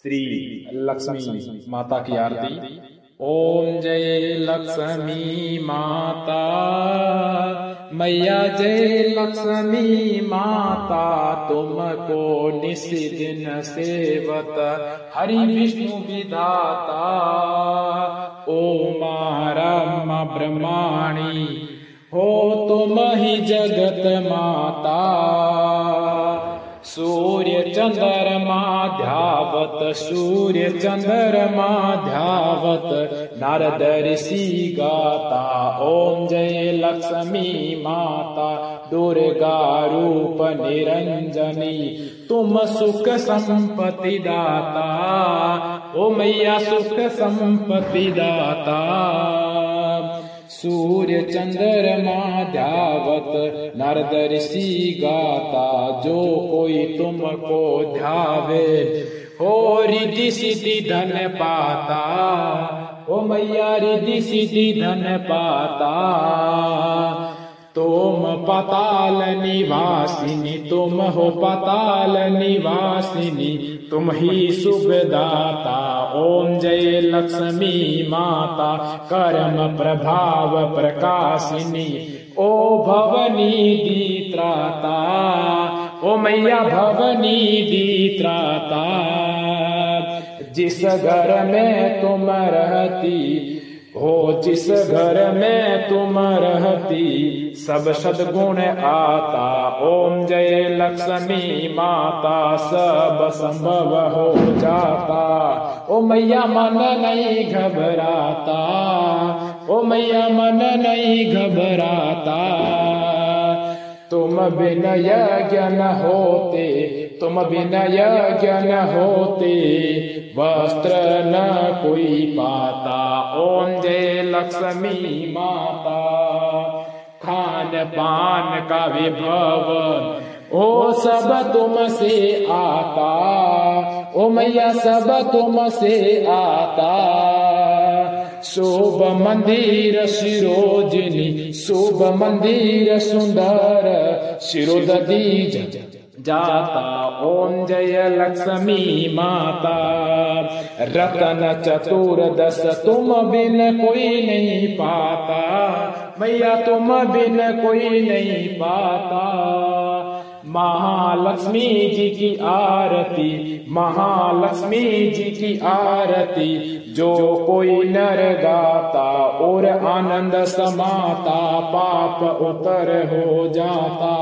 श्री लक्ष्मी माता की आरती। ओम जय लक्ष्मी माता, मैया जय लक्ष्मी माता, तुमको निस दिन सेवत हरि विष्णु विधाता। ओम ब्रह्म ब्रह्माणी हो तुम ही जगत माता, सूर्य चंद्रमा ध्यावत सूर्य चंद्रमा ध्यावत नारद ऋषि गाता। ओम जय लक्ष्मी माता, दुर्गा रूप निरंजनी, तुम सुख संपत्ति दाता। ओ मैया सुख संपत्ति दाता। सूर्य चंद्रमा ध्यावत नारद ऋषि गाता, जो कोई तुमको ध्यावे हो रिद्धि सिद्धि धन पाता। ओ मैया रिद्धि सिद्धि धन पाता। तुम पाताल निवासिनी, तुम हो पाताल निवासिनी, तुम ही शुभदाता। ओम जय लक्ष्मी माता, कर्म प्रभाव प्रकाशिनी, ओ भवनी दीत्राता। ओ मैया भवनी दीत्राता। जिस घर में तुम रहती हो, जिस घर में तुम रहती, सब सद्गुण आता। ओम जय लक्ष्मी माता, सब संभव हो जाता। ओ मैया मन नहीं घबराता। ओ मैया मन नहीं घबराता। तुम बिन यज्ञ न होते, तुम बिन यज्ञ न होते, वस्त्र न कोई पाता। ओम जय लक्ष्मी माता, खान पान का विभव ओ सब तुमसे आता। ओ मैया सब तुमसे आता। शुभ मंदिर शिरोजिनी, शुभ मंदिर सुंदर, शिरोदधी जाता। ओम जय लक्ष्मी माता, रतन चतुर्दश तुम बिन कोई नहीं पाता। मैया तुम बिन कोई नहीं पाता। महालक्ष्मी जी की आरती, महालक्ष्मी जी की आरती, जो कोई नर गाता और आनंद समाता, पाप उतर हो जाता।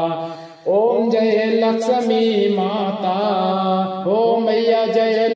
ओम जय लक्ष्मी माता, ओम मैया जय